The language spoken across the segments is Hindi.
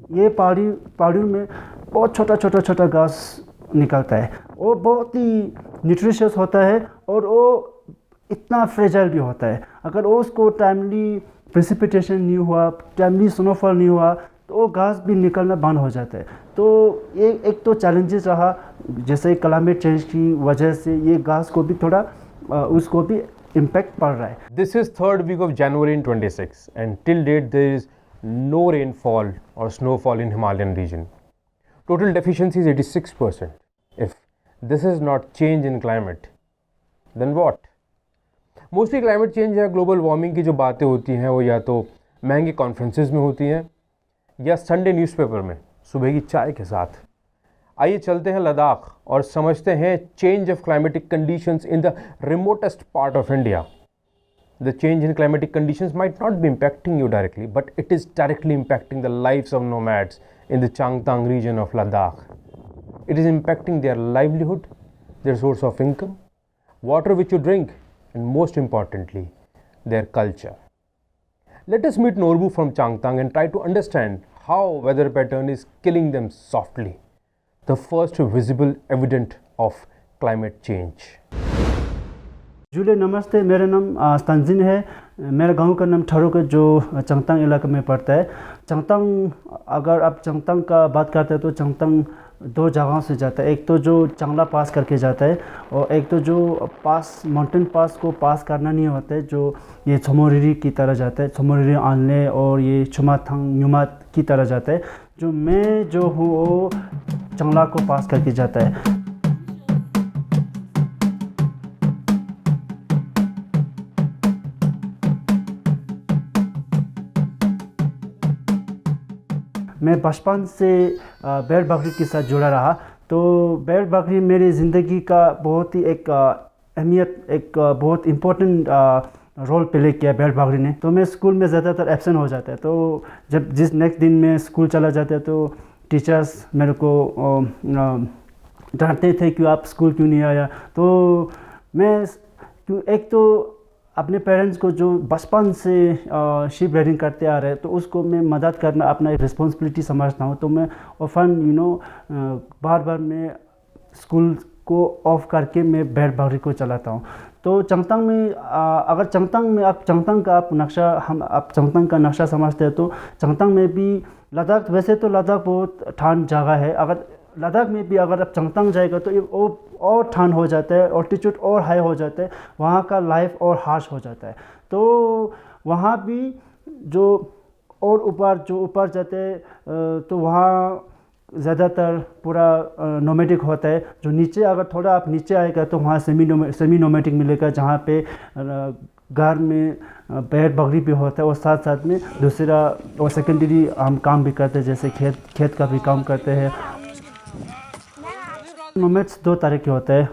ये पहाड़ियों में बहुत छोटा घास निकलता है। वो बहुत ही न्यूट्रिशियस होता है और वो इतना फ्रेजाइल भी होता है। अगर वो उसको टाइमली प्रेसिपिटेशन नहीं हुआ, टाइमली स्नोफॉल नहीं हुआ, तो वो घास भी निकलना बंद हो जाता है। तो ये एक तो चैलेंजेस रहा, जैसे क्लाइमेट चेंज की वजह से ये घास को भी थोड़ा उसको भी इम्पैक्ट पड़ रहा है। This is third week of January in 26 and till date there is no rainfall or snowfall in Himalayan region. Total deficiency is 86%. If this is not change in climate, then what? Mostly climate change या ग्लोबल वार्मिंग की जो बातें होती हैं वो या तो महंगे कॉन्फ्रेंसेस में होती हैं या संडे न्यूज़पेपर में सुबह की चाय के साथ। आइए चलते हैं लद्दाख और समझते हैं change of climatic conditions in the remotest part of India. The change in climatic conditions might not be impacting you directly, but it is directly impacting the lives of nomads in the Changthang region of Ladakh. It is impacting their livelihood, their source of income, water which you drink, and most importantly, their culture. Let us meet Norbu from Changtang and try to understand how weather pattern is killing them softly, the first visible evidence of climate change. July नमस्ते, मेरा नाम तंजीन है। मेरा गांव का नाम ठरोक है जो चंगतांग इलाके में पड़ता है। चंगतांग, अगर आप चंगतांग का बात करते हैं तो चंगतांग दो जगहों से जाता है। एक तो जो चांगला पास करके जाता है और एक तो जो पास माउंटेन पास को पास करना नहीं होता है, जो ये छोमोरिरी की तरह जाता है, छोमोरिरी आनले और ये छुमाथांग न्यूमात की तरह जाता है। जो मैं जो हूँ वो चांगला को पास करके जाता है। मैं बचपन से बैल बकरी के साथ जुड़ा रहा। तो बैल बकरी मेरी ज़िंदगी का बहुत ही एक अहमियत, एक बहुत इम्पोर्टेंट रोल प्ले किया बैल बकरी ने। तो मैं स्कूल में ज़्यादातर एब्सेंट हो जाता है। तो जब जिस नेक्स्ट दिन मैं स्कूल चला जाता है तो टीचर्स मेरे को डांटते थे कि आप स्कूल क्यों नहीं आया। तो मैं एक तो अपने पेरेंट्स को जो बचपन से शीप रेडिंग करते आ रहे हैं तो उसको मैं मदद करना अपना एक रिस्पॉन्सिबिलिटी समझता हूँ। तो मैं ऑफन बार बार मैं स्कूल को ऑफ करके मैं बैल बकरी को चलाता हूँ। तो चंगतांग में अगर चंगतांग में आप चंगतांग का आप चंगतांग का नक्शा समझते हैं तो चंगतांग में भी लद्दाख, वैसे तो लद्दाख बहुत ठंड जगह है। अगर लद्दाख में भी अगर आप चंगतांग जाएगा तो ये और ठंड हो जाता है, ऑल्टीट्यूड और हाई हो जाता है, वहाँ का लाइफ और हार्श हो जाता है। तो वहाँ भी जो ऊपर जाते हैं तो वहाँ ज़्यादातर पूरा नोमैटिक होता है। जो नीचे अगर थोड़ा आप नीचे आएगा तो वहाँ सेमी नोमैटिक मिलेगा, जहाँ पे घर में बैल बकरी भी होता है और साथ साथ में दूसरा और सेकेंडरी हम काम भी करते हैं, जैसे खेत का भी काम करते हैं। नोमैड्स दो तरह के होते हैं।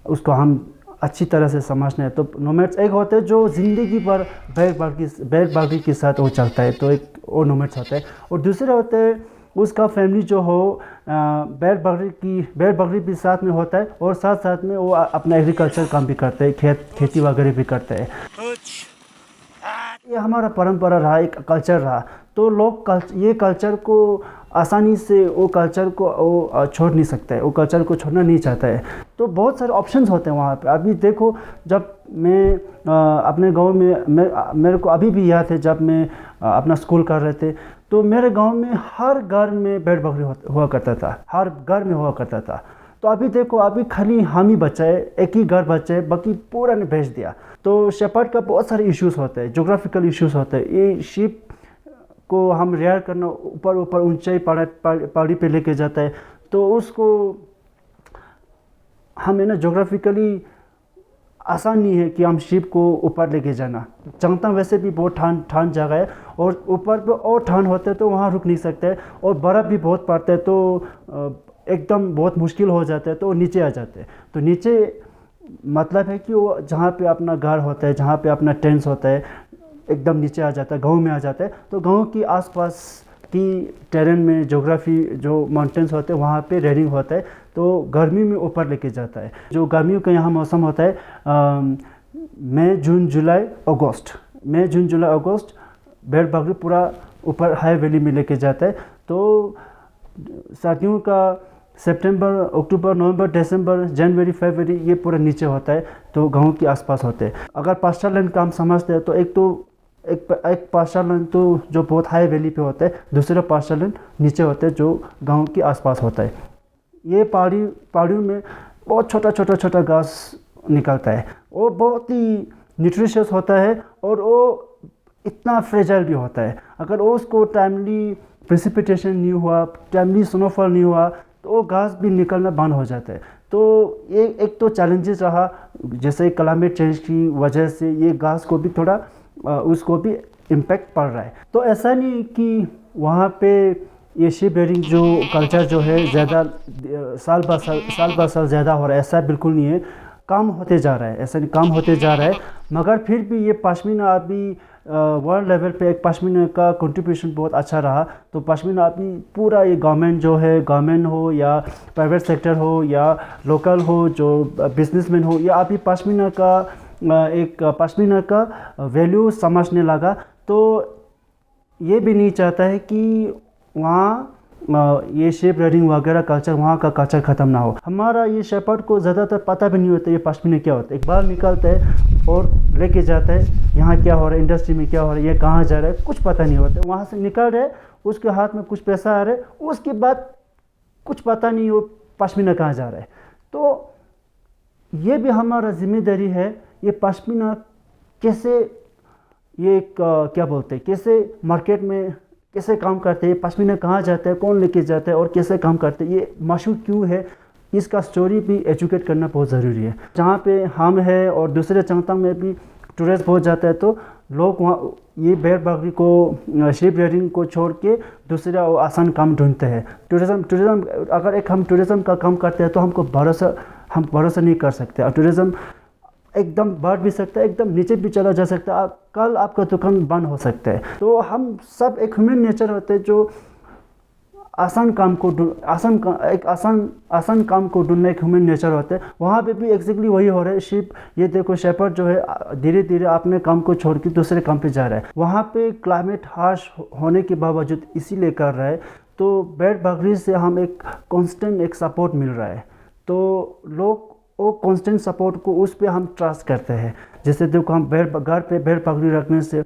उसको हम अच्छी तरह से समझना है तो नोमैड्स एक होते हैं जो ज़िंदगी भर बैल बकरी के साथ वो चलता है, तो एक वो नोमैड्स होता है। और दूसरे होते हैं उसका फैमिली जो हो बैल बकरी भी साथ में होता है और साथ साथ में वो अपना एग्रीकल्चर काम भी करते हैं, खेती वगैरह भी करते हैं। ये हमारा परंपरा रहा, एक कल्चर रहा। तो लोग ये कल्चर को आसानी से वो कल्चर को वो छोड़ नहीं सकता है, वो कल्चर को छोड़ना नहीं चाहता है। तो बहुत सारे ऑप्शंस होते हैं वहाँ पे। अभी देखो, जब मैं अपने गांव में मेरे को अभी भी याद है जब मैं अपना स्कूल कर रहे थे तो मेरे गांव में हर घर में बैल बकरी हुआ करता था, हर घर में हुआ करता था। तो अभी देखो, अभी खाली हम ही बचा है, एक ही घर बचा है, बाकी पूरा ने भेज दिया। तो शेपर्ड का बहुत सारे इश्यूज होते हैं, जोग्राफिकल इश्यूज होते हैं। ये शीप को हम रेयर करना ऊपर ऊंचाई पहाड़ी पे लेके जाता है, तो उसको हमें ना जोग्राफिकली आसान नहीं है कि हम शिप को ऊपर लेके जाना। चंगतांग वैसे भी बहुत ठंड जगह है और ऊपर पे और ठंड होता है तो वहाँ रुक नहीं सकते, और बर्फ़ भी बहुत पड़ता है तो एकदम बहुत मुश्किल हो जाता है, तो वो नीचे आ जाते हैं। तो नीचे मतलब है कि वो जहाँ पे अपना घर होता है, जहाँ पे अपना टेंस होता है, एकदम नीचे आ जाता है, गांव में आ जाता है। तो गांव की आसपास की टेरेन में जोग्राफी जो माउंटेन्स होते हैं वहाँ पे रेडिंग होता है, तो गर्मी में ऊपर लेके जाता है। जो गर्मियों का यहाँ मौसम होता है मई जून जुलाई अगस्त भेड़ बकरी पूरा ऊपर हाई वैली में लेके जाता है। तो सर्दियों का सितंबर, अक्टूबर, नवंबर, दिसंबर, जनवरी, फरवरी ये पूरा नीचे होता है, तो गाँव के आसपास होते हैं। अगर पास्चर लैंड का हम समझते हैं तो एक पास्चर लैंड तो जो बहुत हाई वैली पे होता है, दूसरा पास्चर लैंड नीचे होता है जो गाँव के आसपास होता है। ये पहाड़ियों में बहुत छोटा घास निकलता है, वो बहुत ही न्यूट्रिशियस होता है और वो इतना फ्रेजाइल भी होता है। अगर वो उसको टाइमली प्रेसिपिटेशन नहीं हुआ, टाइमली स्नोफॉल नहीं हुआ, तो वो घास भी निकलना बंद हो जाता है। तो ये एक तो चैलेंजेस रहा, जैसे क्लाइमेट चेंज की वजह से ये घास को भी थोड़ा उसको भी इम्पैक्ट पड़ रहा है। तो ऐसा नहीं कि वहाँ पे ये शीप ब्रीडिंग जो कल्चर जो है ज़्यादा साल ब साल ज़्यादा हो रहा है, ऐसा बिल्कुल नहीं है। कम होते जा रहा है, ऐसा नहीं, कम होते जा रहा है। मगर फिर भी ये पश्मीना अभी वर्ल्ड लेवल पे एक पश्मीना का कंट्रीब्यूशन बहुत अच्छा रहा। तो पश्मीना अभी पूरा ये गवर्नमेंट हो या प्राइवेट सेक्टर हो या लोकल हो, जो बिजनेसमैन हो, या अभी पश्मीना का वैल्यू समझने लगा। तो ये भी नहीं चाहता है कि वहाँ ये शीप ब्रीडिंग वगैरह कल्चर, वहाँ का कल्चर ख़त्म ना हो। हमारा ये शेपर्ड को ज़्यादातर पता भी नहीं होता ये पश्मीना क्या होता है। एक बार निकलता है और लेके जाता है, यहाँ क्या हो रहा है, इंडस्ट्री में क्या हो रहा है, ये कहाँ जा रहा है, कुछ पता नहीं होता। वहाँ से निकल रहे, उसके हाथ में कुछ पैसा आ रहा है, उसके बाद कुछ पता नहीं वो पश्मीना कहाँ जा रहा है। तो ये भी हमारा जिम्मेदारी है, ये पश्मीना कैसे, ये क्या बोलते हैं, कैसे मार्केट में कैसे काम करते हैं, पश्मीना कहाँ जाता है, कौन लेके जाता है और कैसे काम करते हैं, ये मशहूर क्यों है, इसका स्टोरी भी एजुकेट करना बहुत ज़रूरी है। जहाँ पे हम है और दूसरे चंगतांग में भी टूरिस्ट बहुत जाता है, तो लोग वहाँ ये भेड़ बकरी को, शीप ब्रीडिंग को छोड़ के दूसरा आसान काम ढूंढते हैं। टूरिज़्म अगर हम टूरिज़्म का काम करते हैं तो हम भरोसा नहीं कर सकते। और टूरिज़्म एकदम बढ़ भी सकता है, एकदम नीचे भी चला जा सकता है, कल आपका दुकान बंद हो सकता है। तो हम सब एक ह्यूमन नेचर होते हैं जो आसान काम को ढूंढना एक ह्यूमन नेचर होता है। वहाँ पे भी एग्जैक्टली वही हो रहा है। शीप, ये देखो शेपर्ड जो है धीरे धीरे अपने काम को छोड़ के दूसरे काम पे जा रहा है। वहाँ पे क्लाइमेट हार्श होने के बावजूद इसीलिए कर रहा है। तो भेड़ बकरी से हम एक कांस्टेंट एक सपोर्ट मिल रहा है, तो लोग वो कांस्टेंट सपोर्ट को, उस पर हम ट्रस्ट करते हैं। जैसे देखो हम घर पे भेड़ बकरी रखने से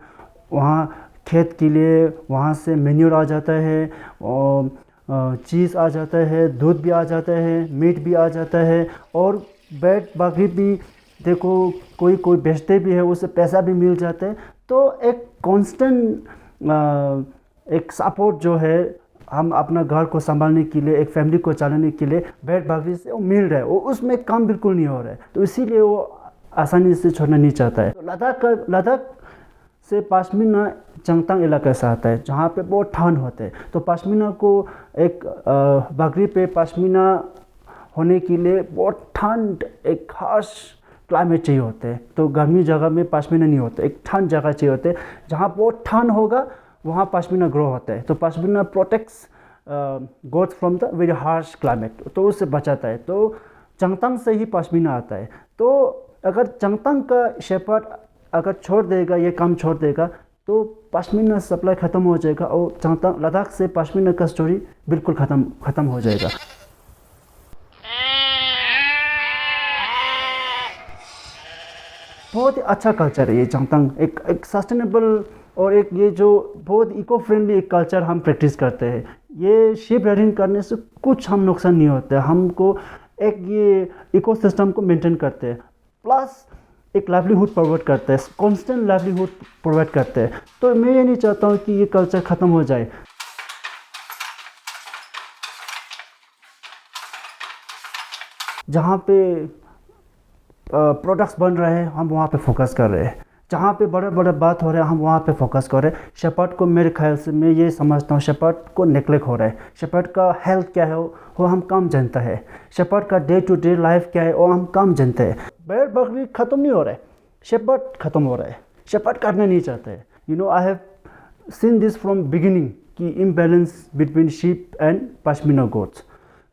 वहाँ खेत के लिए वहाँ से मेन्यूर आ जाता है, और चीज़ आ जाता है, दूध भी आ जाता है, मीट भी आ जाता है, और भेड़ बकरी भी देखो कोई बेचते भी है, उससे पैसा भी मिल जाता है। तो एक कांस्टेंट एक सपोर्ट जो है हम अपना घर को संभालने के लिए, एक फैमिली को चलाने के लिए भेड़ बकरी से वो मिल रहा है, वो उसमें कम बिल्कुल नहीं हो रहा है। तो इसीलिए वो आसानी से छोड़ना नहीं चाहता है। तो लद्दाख से पश्मीना चंगतांग इलाके से आता है, जहाँ पे बहुत ठंड होते हैं। तो पश्मीना को एक बकरी पे पश्मीना होने के लिए बहुत ठंड, एक खास क्लाइमेट चाहिए होते हैं। तो गर्मी जगह में पश्मीना नहीं होता, एक ठंड जगह चाहिए होते हैं। जहाँ बहुत ठंड होगा वहाँ पश्मीना ग्रो होता है। तो pashmina protects goats from the very harsh climate, तो उससे बचाता है। तो चंगतांग से ही पश्मीना आता है। तो अगर चंगतांग का शेपर्ड अगर छोड़ देगा, ये काम छोड़ देगा, तो पश्मीना सप्लाई ख़त्म हो जाएगा और चंगतांग लद्दाख से पश्मीना का स्टोरी बिल्कुल ख़त्म हो जाएगा। बहुत ही अच्छा कल्चर है ये चंगतांग, एक सस्टेनेबल और एक ये जो बहुत इको फ्रेंडली एक कल्चर हम प्रैक्टिस करते हैं। ये शीप ब्रीडिंग करने से कुछ हम नुकसान नहीं होता है, हमको एक ये इकोसिस्टम को मेंटेन करते हैं, प्लस एक लाइवलीहुड प्रोवाइड करते हैं, कांस्टेंट लाइवलीहुड प्रोवाइड करते हैं। तो मैं ये नहीं चाहता हूँ कि ये कल्चर ख़त्म हो जाए। जहाँ पे प्रोडक्ट्स बन रहे हैं हम वहाँ पे फोकस कर रहे हैं, जहाँ पे बड़े बात हो रहे हैं हम वहाँ पे फोकस कर रहे हैं। शेपर्ड को मेरे ख्याल से मैं ये समझता हूँ, शेपर्ड को नेग्लेक्ट हो रहा है। शेपर्ड का हेल्थ क्या है वो हम कम जानता है, शेपर्ड का डे टू डे लाइफ क्या है वो हम कम जानते हैं। भेड़ बकरी ख़त्म नहीं हो रहा है, शेपर्ड ख़त्म हो रहा है। शेपर्ड करना नहीं चाहते हैं। You know, I have seen this from beginning कि imbalance between sheep and pashmina goats.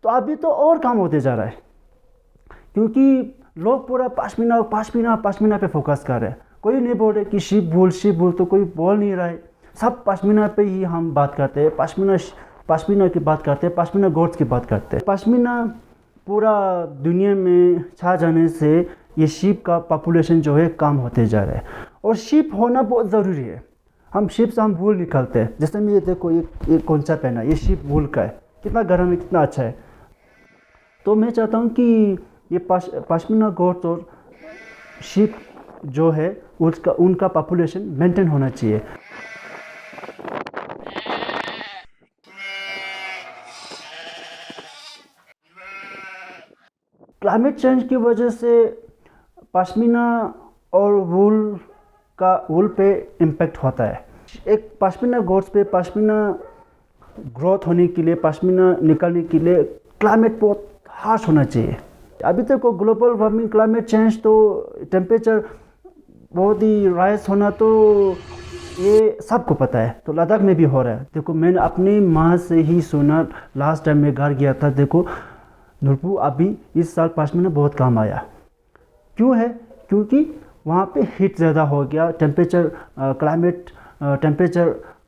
तो अभी तो और काम होते जा रहा है, क्योंकि लोग पूरा पश्मीना पे फोकस कर रहे हैं। कोई नहीं बोल रहे कि शीप भूल, तो कोई बोल नहीं रहा है। सब पश्मीना पे ही हम बात करते हैं, पश्मीना की बात करते हैं, पश्मीना गोट्स की बात करते हैं। पश्मीना पूरा दुनिया में छा जाने से ये शीप का पॉपुलेशन जो है कम होते जा रहा है, और शीप होना बहुत ज़रूरी है। हम शीप से हम वूल निकालते हैं, जैसे मैं ये देखो ये कौन सा पहना, ये शीप वूल का है, कितना गर्म है, कितना अच्छा है। तो मैं चाहता हूँ कि ये पश्मीना गोट्स और शीप जो है उनका पॉपुलेशन मेंटेन होना चाहिए। क्लाइमेट चेंज की वजह से पश्मीना और वूल पे इम्पेक्ट होता है। एक पश्मीना गोट्स पे पश्मीना ग्रोथ होने के लिए, पश्मीना निकलने के लिए क्लाइमेट बहुत हार्श होना चाहिए। अभी तक ग्लोबल वार्मिंग, क्लाइमेट चेंज, तो टेम्परेचर बहुत ही राइज होना तो ये सबको पता है, तो लद्दाख में भी हो रहा है। देखो मैंने अपनी माँ से ही सुना, लास्ट टाइम मैं घर गया था, देखो नुरपू अभी इस साल पश्मीना बहुत कम आया। क्यों है? क्योंकि वहाँ पे हीट ज़्यादा हो गया, टेम्परेचर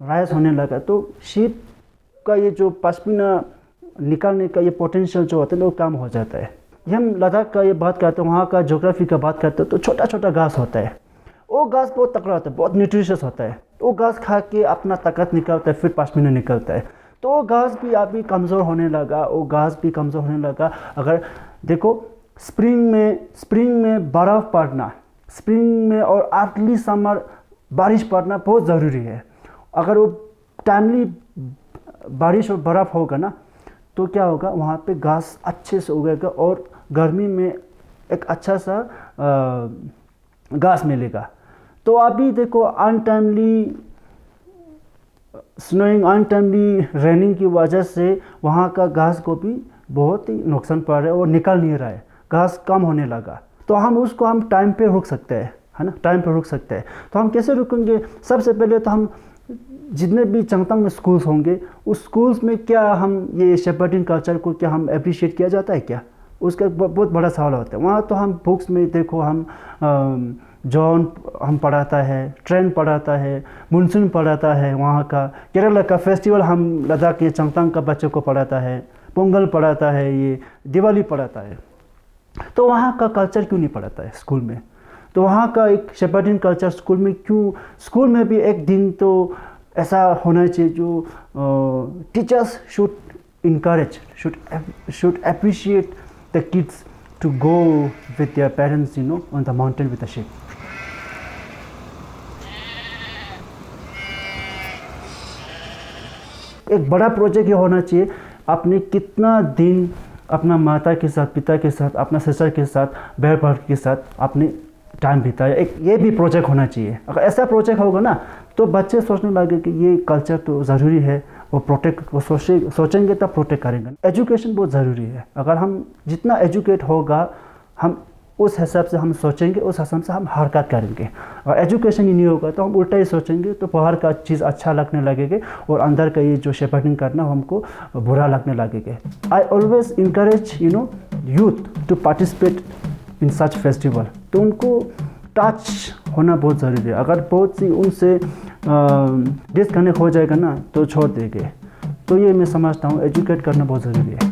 राइज होने लगा, तो शीप का ये जो पश्मीना निकालने का ये पोटेंशियल जो होता है वो कम हो जाता है। ये हम लद्दाख का ये बात करते हैं, वहाँ का ज्योग्राफी का बात करते हैं, तो छोटा छोटा घास होता है, वो घास बहुत तगड़ा होता है, बहुत न्यूट्रिशियस होता है, वो घास खा के अपना ताकत निकालता है, फिर पश्मीना निकलता है। तो वो घास भी अभी कमज़ोर होने लगा, वो घास भी कमज़ोर होने लगा। अगर देखो स्प्रिंग में बर्फ़ पड़ना, स्प्रिंग में और अर्ली समर बारिश पड़ना बहुत ज़रूरी है। अगर वो टाइमली बारिश और बर्फ़ होगा ना, तो क्या होगा, वहाँ पे घास अच्छे से उगेगा और गर्मी में एक अच्छा सा घास मिलेगा। तो अभी देखो अनटाइमली स्नोइंग, अनटाइमली रेनिंग की वजह से वहाँ का घास को भी बहुत ही नुकसान पड़ रहा है और निकल नहीं रहा है, घास कम होने लगा। तो हम टाइम पे रोक सकते हैं, है ना, टाइम पे रोक सकते हैं। तो हम कैसे रुकेंगे? सबसे पहले तो हम जितने भी चंगथांग में स्कूल्स होंगे, उस स्कूल्स में क्या हम ये शेपर्डिंग कल्चर को क्या हम अप्रिशिएट किया जाता है क्या? उसका बहुत बड़ा सवाल होता है। वहाँ तो हम बुक्स में देखो, हम जॉन हम पढ़ाता है, ट्रेन पढ़ाता है, मानसून पढ़ाता है, वहाँ का केरला का फेस्टिवल हम लद्दाख के चंगथांग का बच्चों को पढ़ाता है, पोंगल पढ़ाता है, ये दिवाली पढ़ाता है। तो वहाँ का कल्चर क्यों नहीं पढ़ाता है स्कूल में? तो वहाँ का एक शेपर्डिंग कल्चर स्कूल में क्यों? स्कूल में भी एक दिन तो ऐसा होना चाहिए जो teachers should encourage, should appreciate the kids to go with their parents, on the mountain with the sheep. एक बड़ा प्रोजेक्ट ये होना चाहिए, आपने कितना दिन अपना माता के साथ, पिता के साथ, अपना सिस्टर के साथ, बहन भाई के साथ आपने टाइम बिताया, एक ये भी प्रोजेक्ट होना चाहिए। अगर ऐसा प्रोजेक्ट होगा ना, तो बच्चे सोचने लगे कि ये कल्चर तो ज़रूरी है, वो सोचेंगे तब प्रोटेक्ट करेंगे। एजुकेशन बहुत ज़रूरी है। अगर हम जितना एजुकेट होगा, हम उस हिसाब से हम सोचेंगे, उस हिसाब से हम हरकत करेंगे। और एजुकेशन ही नहीं होगा तो हम उल्टा ही सोचेंगे, तो बाहर का चीज़ अच्छा लगने लगेगा और अंदर का ये जो शेपर्डिंग करना हमको बुरा लगने लगेगा। I always encourage youth to participate in such festival. तो उनको टच होना बहुत ज़रूरी है। अगर बहुत सी उनसे डिस्कनेक्ट हो जाएगा ना, तो छोड़ देंगे। तो ये मैं समझता हूँ, एजुकेट करना बहुत ज़रूरी है।